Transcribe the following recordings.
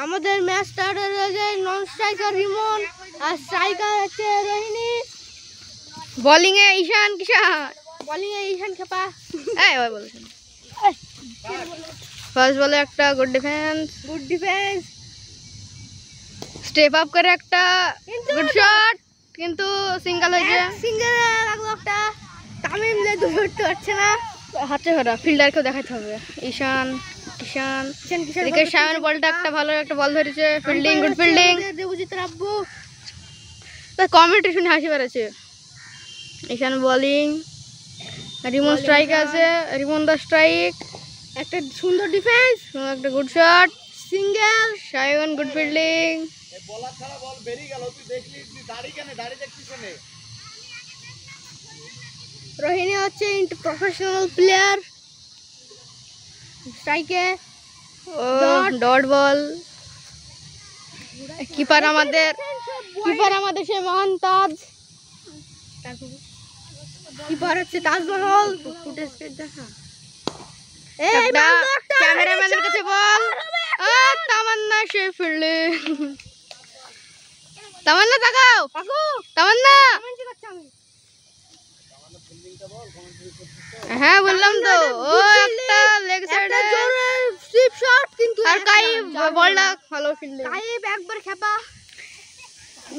আমাদের match start হয়ে যায়। নন স্ট্রাইকার রিমন আর স্ট্রাইকার হচ্ছে রোহিণী। বোলিং এ ঈশান কিষান, বোলিং এ ঈশান খেপা। এই ওই বলছেন ফার্স্ট বলে একটা গুড ডিফেন্স, স্টেপ আপ করে একটা গুড শট, কিন্তু সিঙ্গেল হয়েছে। সিঙ্গেল লাগলো একটা, তামিম যে ধরতে পারছে না, হাতে ধরা। ফিল্ডারকেও দেখাতে হবে। ঈশান কিষান, এদিকে সায়ন বলটা একটা ভালো একটা বল ধরেছে। Fielding, good fielding. Debjit Rabbu, তার কমেন্টে শুনে হাসি বেড়েছে। ঈশান বোলিং, রিমন স্ট্রাইক আছে, রিমন দা স্ট্রাইক, একটা সুন্দর ডিফেন্স, একটা good shot, single. Sayan good fielding. বলার ছাড়া বল বেরিয়ে গেল, তুই দেখলি দাড়ি কেন, দাড়ি দেখছিস কেন? রোহিণী হচ্ছে প্রফেশনাল প্লেয়ার, স্ট্রাইকে ডট বল। কিপার আমাদের সে মহান তাজ, কিপার হচ্ছে তাজমহল। ক্যামেরাম্যানের কাছে বল, তামান্না সে ফিল্ডে। তামান্না তাকাও, তামান্না। হ্যাঁ বললাম তো, ও একটা লেগ সাইডে সুইপ শট, কিন্তু আর কাইব বলটা ভালো ফিল্ডে। কাইব একবার খেপা।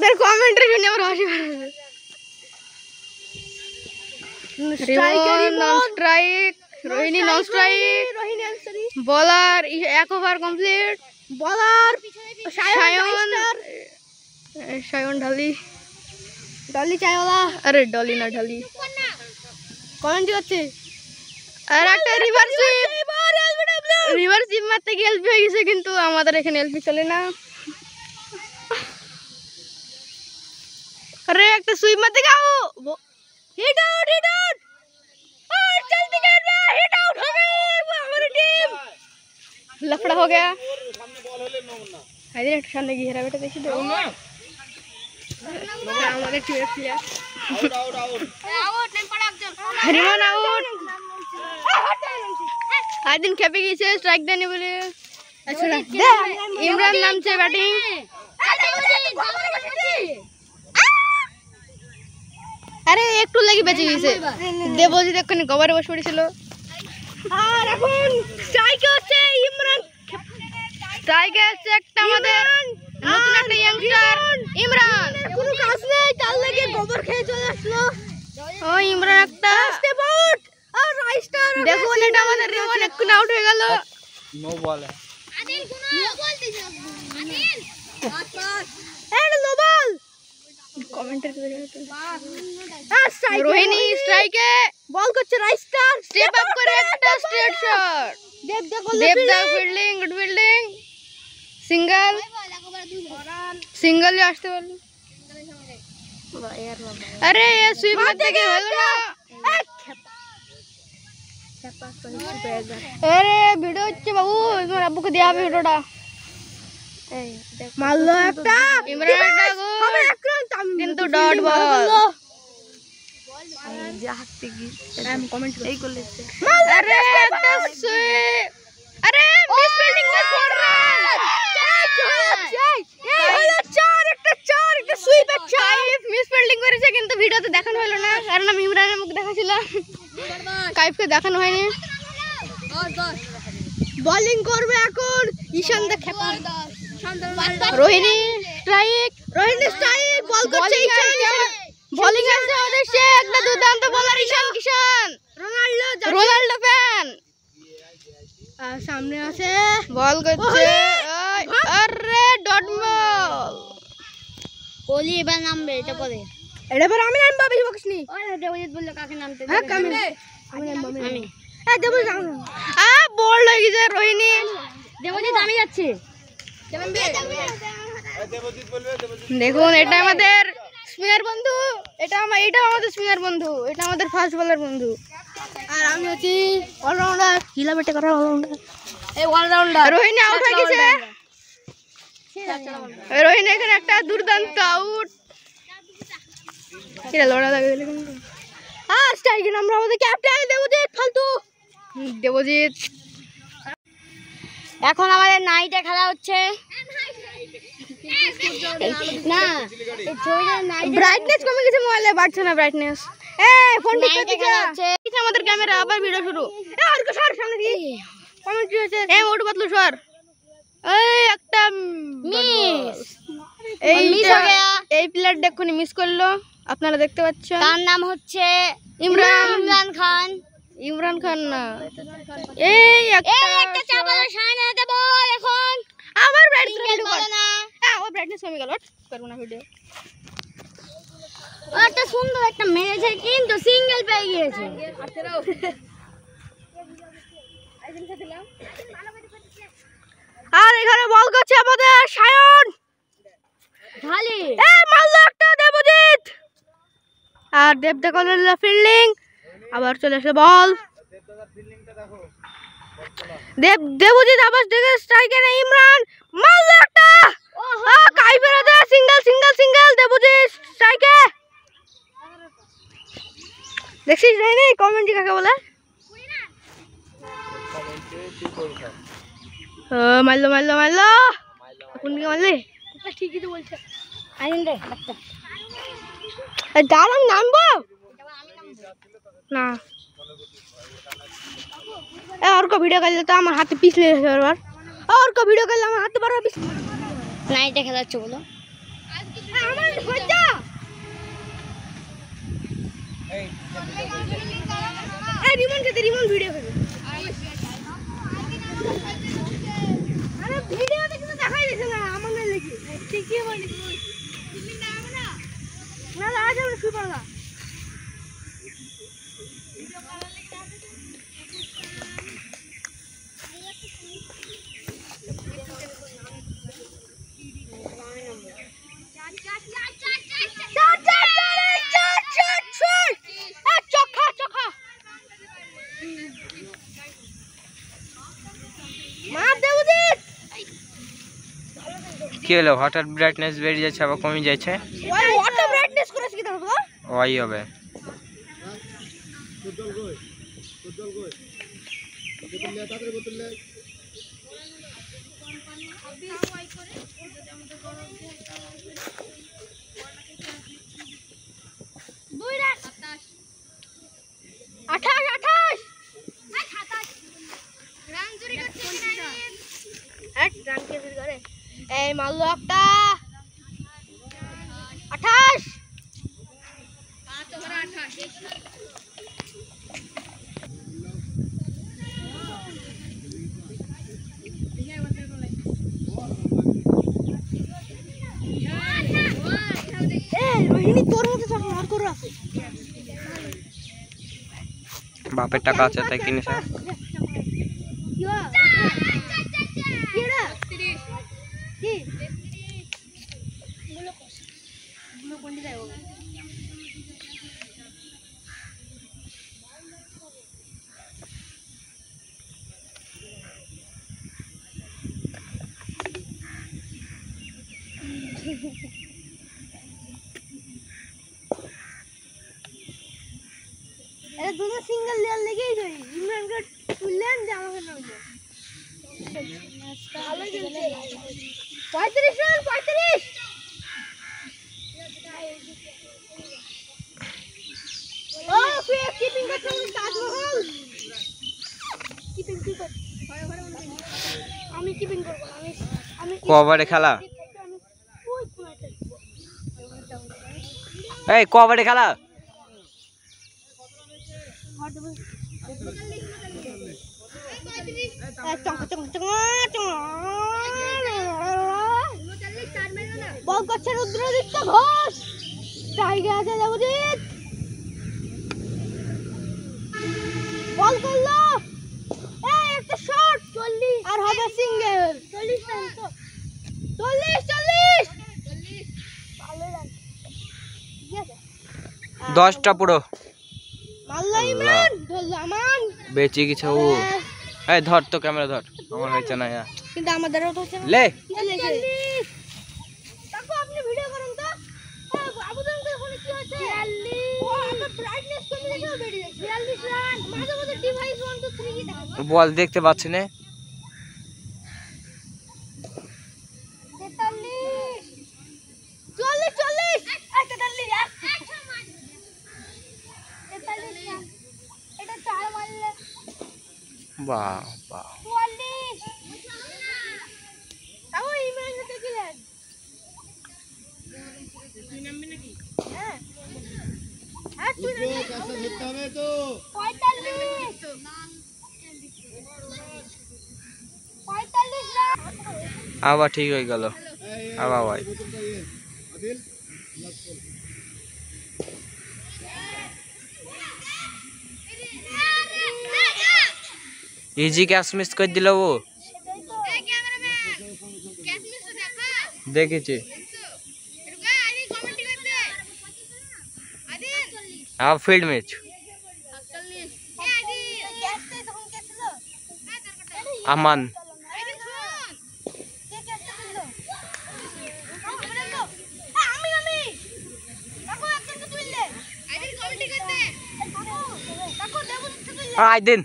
এর কমেন্টে শুনে আমার হাসি পাচ্ছে। স্ট্রাইকার নন স্ট্রাইক, রোহিণী নন স্ট্রাইক, বলার এক ওভার কমপ্লিট। বলার সায়ন ঢালি, ডলি চাইওয়ালা। আরে ডলি না ঢালি। কমেন্ট করছে। আর একটা রিভার্স সুইপ মারতে গিয়ে এলপি হয়ে গেছে, কিন্তু আমাদের এখানে এলপি চলে না। अरे एक तो सुई मत दिखाओ, हिट आउट और जल्दी गेट में हिट आउट हो गई वो हमारी टीम। लफड़ा हो गया, सामने बॉल होले नो ना आइए सामने घेरा बेटा देखिए दो ना हमारे टीम प्लेयर आउट नहीं पड़ा एकदम हरिमान आउट। आज दिन खेपे गई से स्ट्राइक देने बोले। अच्छा इमरान नाम से बैटिंग। আরে একটু লাগি বেঁচে গেছে। দেবজিৎ এক্ষুনি কভারে বসে পড়েছিল। আর এখন স্ট্রাইকে হচ্ছে ইমরান, স্ট্রাইকে হচ্ছে একটা আমাদের নতুন একটা ইয়াংস্টার ইমরান। কোনো কাজ নেই, তার লাগে কভার খেয়ে চলে আসলো। ও ইমরান একটা স্টেপ আউট আর রাইস্টার। দেখুন এটা আমাদের রিমন এক্ষুনি আউট হয়ে গেল। No ball Adil, no ball দিছে Adil. Pass end no ball. Commentary করে রোহিণী স্ট্রাইকে বল করছে, রাইস্টার স্টেপ আপ করে একটা স্ট্রেট শট। দেবদা fielding, good fielding, single single আসতে বল। আরে ये সুইপ मत देखे হলো না। আরে ভিডিও হচ্ছে বাবু, তোমার আব্বুকে দেয়া হবে ভিডিওটা। এই মারলো একটা ইমরান, একটা গোল কিন্তু ডট বল। যা হাতে কি আমি কমেন্ট এই করলে আরে একটা সুইপ, আরে মিস ফিল্ডিং में 4 রান। এই হলো 4 একটা সুইপ এর 5 মিস ফিল্ডিং করেছে, কিন্তু ভিডিওতে দেখানো হলো না কারণ আমি ইমরানের মুখ দেখাছিল, কাইফকে দেখানো হয়নি। বোলিং করবে এখন ঈশান দা খেপা। রোহিণী স্ট্রাইক, বল করছে ঈশান। বোলিং আছে ওদের সে একটা দুর্দান্ত বোলার ঈশান কিষান, রোনাল্ডো ফ্যান। আর সামনে আছে বল করছে, আরে ডট বল। কোহলি এবার নামবে, এটা পরে আমি নামবো, বেশি বকিস নি। ওরে দেবজিৎ বললো কাকে নামতে? হ্যাঁ আমি নামবো। দেবজিৎ বল হয়ে গেছে রোহিণী। দেবজিৎ আমি যাচ্ছি। দেখুন এটা আমাদের স্পিনার বন্ধু, এটা আমাদের স্পিনার বন্ধু, এটা আমাদের ফাস্ট বলার বন্ধু। আর আমি হচ্ছি অলরাউন্ডার, হিলা বেটে করা অলরাউন্ডার। এই অলরাউন্ডার রোহিণী আউট হয়ে গেছে। রোহিণী এখানে একটা দুর্দান্ত আউট। এটা লড়া লাগে হ্যাঁ স্ট্রাইকে আমরা আমাদের ক্যাপ্টেন দেবজিৎ ফালতু দেবজিৎ। এখন আমাদের নাইটে খেলা হচ্ছে না, ব্রাইটনেস কমে গেছে মোবাইলে, বাড়ছে না ব্রাইটনেস। ফোন ঠিক করতে যাচ্ছে আমাদের ক্যামেরা, আবার ভিডিও শুরু। আর কো সর সামনে দিয়ে কমেন্ট হচ্ছে মোটু পাতলু সর। এই একটা মিস, এই মিস হয়ে গয়া। এই প্লেয়ার দেখুনি মিস করলো, আপনারা দেখতে পাচ্ছেন। তার নাম হচ্ছে ইমরান খান। ইমরান খান না, এই একটা চাপালে সামনে দেব। এখন আবার ব্রাইটনেস কমে না, ও ব্রাইটনেস কমে গেল, করব না ভিডিও। একটা সুন্দর একটা মেরেছে কিন্তু সিঙ্গেল পেয়ে গিয়েছে। আর এখানে বল করছে আমাদের সায়ন ঢালি, মারলো একটা দেবজিৎ। আর দেব দেখলো ফিল্ডিং, আবার চলে আসে বল। দেবজিৎ আবার দেখে স্ট্রাইকার ইমরান মারলো একটা, কাইফেরা দে সিঙ্গেল সিঙ্গেল সিঙ্গেল দেবজিৎ স্ট্রাইকে। দেখছিস রে কমেন্ট কাকে বলে? মারলো মারলো মারলো, কোন দিকে মারলি? ঠিকই তো বলছে। আইন রে বাচ্চা, দাঁড়ান নামবো না। और को वीडियो कर लेता আমার হাতে পিছলে বারবার, और को वीडियो করলে আমার হাতে বারবার পিছ। নাইটে খেলা হচ্ছে বলো আমার হজ্জা। এই রিমন ভিডিও করবে। আরে ভিডিওতে কিছু দেখাই দিছে না আমার না লাগি ঠিকই বলি না না আজ আমরা শুরু করলাম। কি হলো হঠাৎ ব্রাইটনেস বেড়ে যাচ্ছে আবার কমে যাচ্ছে? ওই অটো ব্রাইটনেস করেছ কি দেখো ওই হবে। এই মারলো একটা 28। রোহিণী তোর মধ্যে সব মার করে আছে, বাপের টাকা আছে তাই কিনেছে। अरे दोनों सिंगल लेवल लेके ही गई इमरान का फुल्लान जामा करना मुझे 35 रन 35 ओ फिर कीपिंग करते हैं ताजमहल कीपिंग कर আমি कीपिंग করব আমি কভারে খেলা এই কভারে খেলা বল করছে রুদ্রদীপ্ত ঘোষ টাইগার আছে দেবজিৎ বল করলো এই একটা শট 40 আর হবে সিঙ্গেল 40 রান তো 40 ভালো রান ঠিক আছে 10টা পুরো মাল্লা ইমরান ধরলামান বেঁচে গেছে ও। এই ধর তো ক্যামেরা ধর আমার হইছে না কিন্তু আমাদেরও তো হচ্ছে না লে তাকো আপনি ভিডিও করুন তো আবুদান তো ওখানে কি হচ্ছে 42 ও এত বল দেখতে পাচ্ছি না। বাহ বাহ, আবার ঠিক হয়ে গেল। আবার ভাই ইজি ক্যাচ মিস করে দিল ও, দেখেছি। ফিল্ড ম্যাচ আমান। আইদিন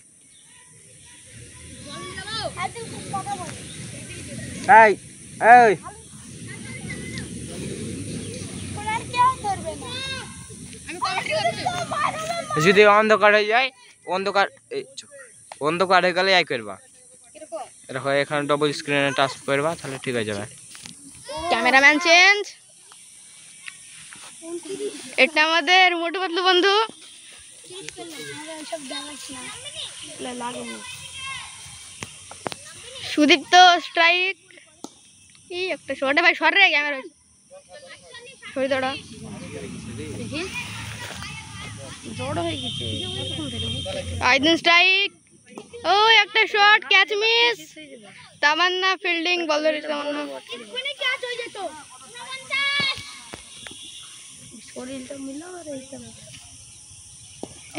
এই এই যদি অন্ধকার হয়ে যায়, অন্ধকার অন্ধকার হয়ে গেলে আই করবা এরকম, এখানে ডবল স্ক্রিনে টাচ করবা, তাহলে ঠিক হয়ে যাবে। Cameraman change. এটা আমাদের মোটু পাতলু বন্ধু। সুদীপ্ত স্ট্রাইক। কি একটা শট ভাই, সর রে ক্যামেরা সরি দড়া জড় হয়ে গেছে। আইদিন স্ট্রাইক। ও একটা শট, ক্যাচ মিস। তামান্না ফিল্ডিং, বল ধরে তামান্না। এক্ষুনি ক্যাচ হয়ে যেত। শরীরটা মিলাও আর এইটা।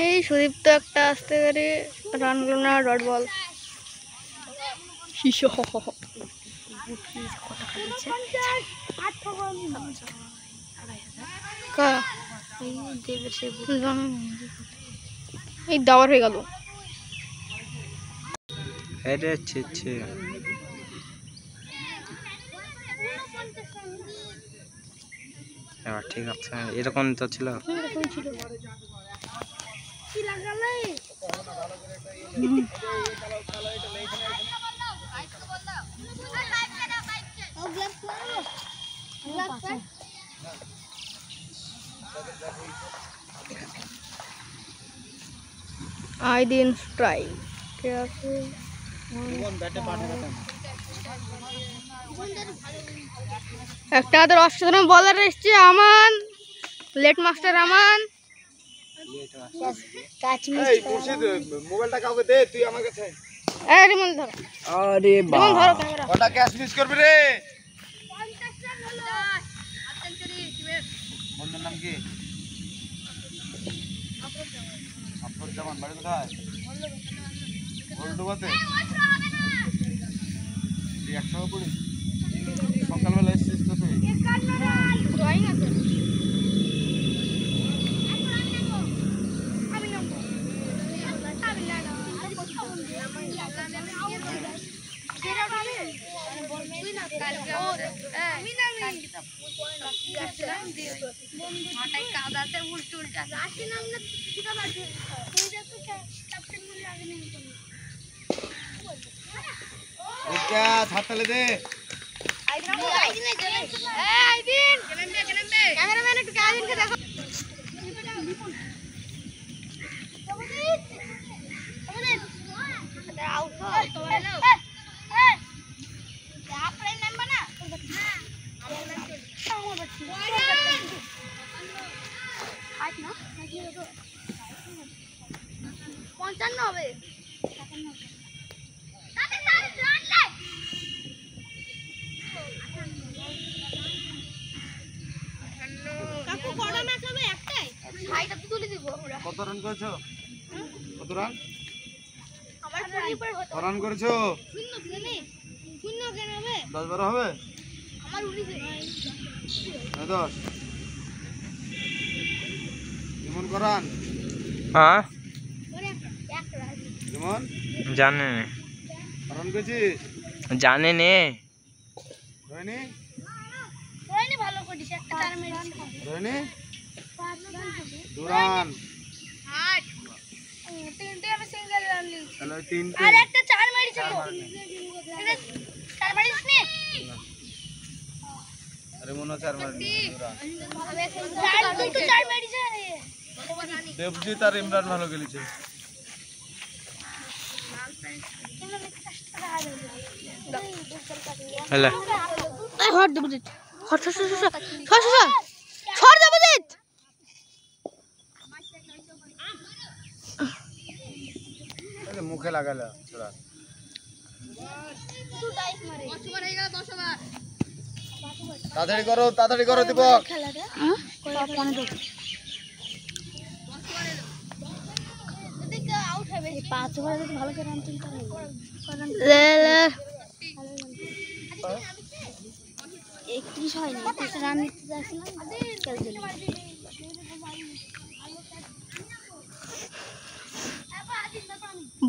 এই সুদীপ্ত একটা আস্তে করে রান করল না, ডট বল। শিশো এই দাওয়ার হয়ে গেল। ঠিক আছে, এরকম তো ছিল। আইদিন স্ট্রাইক। একটা হাতের অসাধারণ বলার এসছে আমান, লেট মাস্টার আমান। মোবাইলটা কাউকে দে, তুই আমার কাছে। এই রিমন ধর। আরে বাহ, রিমন ধরো ক্যামেরা। ওটা ক্যাচ মিস করবি রে। বন্ধুর নাম কি? আফরুজ্জামান, বাড়ি কোথায়? গোলডুবাতে। তুই একসঙ্গে পড়িস? সকালবেলা এসেছিস তো তুই? ড্রয়িং আছে। হাততালি দে। ক্যামেরাম্যান একটু আইদিনকে দেখো। পঞ্চান্ন হবে। কত রান করেছো? কত রান? রান করেছো? 10-12 হবে? 10। যেমন করান হ্যাঁ যেমন জানে নে করান পেয়েছিস জানে নে রয়নি ভালো করিস একটা চার মিনিট রয়নি দুরান তিনটে আমি সিঙ্গেল রানলি তাহলে ওই তিনটে আর একটা চার মেরেছে তো চার মারিস নি আরে মনে হচ্ছে আর মারনি দুটো চার মেরেছে দেবজিৎ আর ইমরান ভালো খেলেছে হ্যালো হট দেবজিৎ হট সর সর সর সর সর সর দেবজিৎ মুখে লাগালো ছোড়া তাড়াতাড়ি করো দীপক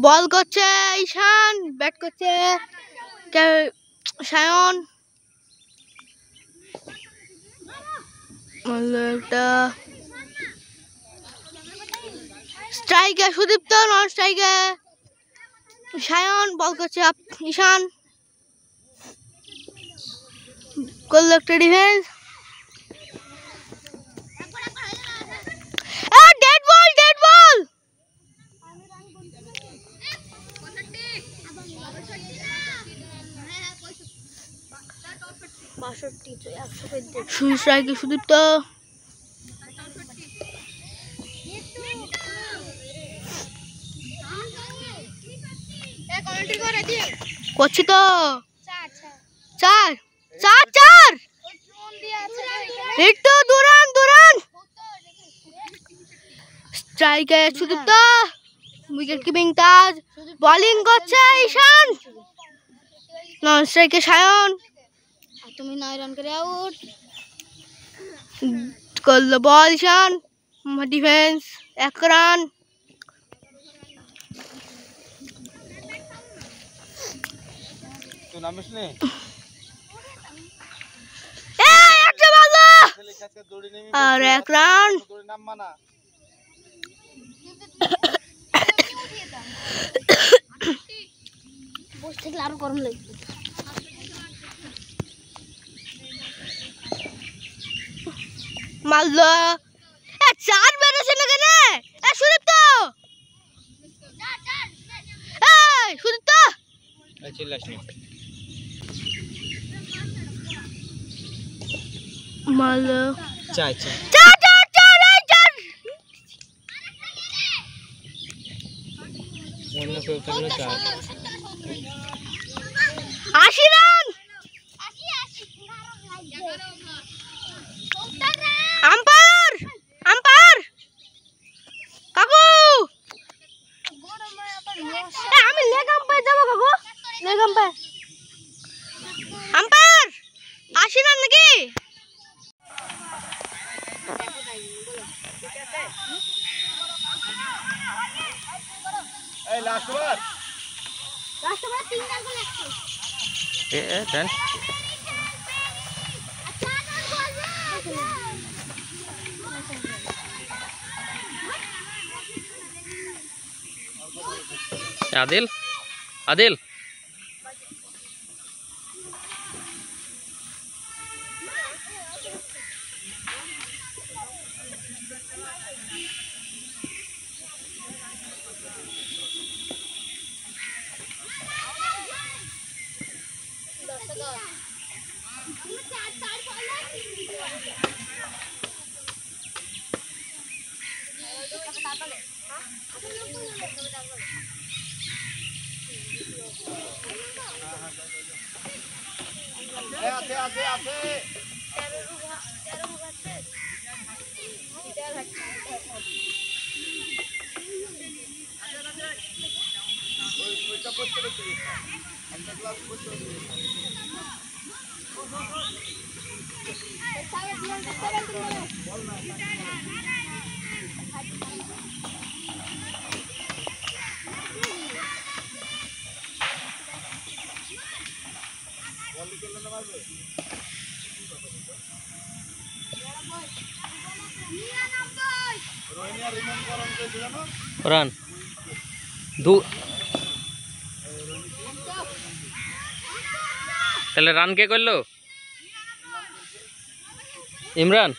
বল করছে ঈশান ব্যাট করছে সায়ন একটা স্ট্রাইকে সুদীপ্ত নন স্ট্রাইকে সায়ন বল করছে ঈশান করলো একটা ডিফেন্স ডেড বল স্ট্রাইকে সুদীপ্ত করছি তো চার চার চার একটু দুরান স্ট্রাইকে সুদীপ্ত উইকেট কিপিং তাজ বোলিং করছে ঈশান নন স্ট্রাইকে সায়ন তুমি 9 রান করে আউট করলো বল ঈশান ডিফেন্স 1 রান তুই নামিস নি একটা ভালো আর 1 রান নামবা না বসে থাকলে আরো গরম লাগবে মারলো চার বেড়েছে না কেন সুদীপ্ত সুদীপ্ত মারলো চার অন্য কেউ থাকলে চার 80 রান আম্পায়ার কাকু আমি লেগ আম্পায়ার যাবো কাকু লেগ আম্পায়ার 80 রান নাকি এই লাস্ট ওভার 3 রান করে ডান আদিল রান দু তাহলে রান কে করলো? ইমরান।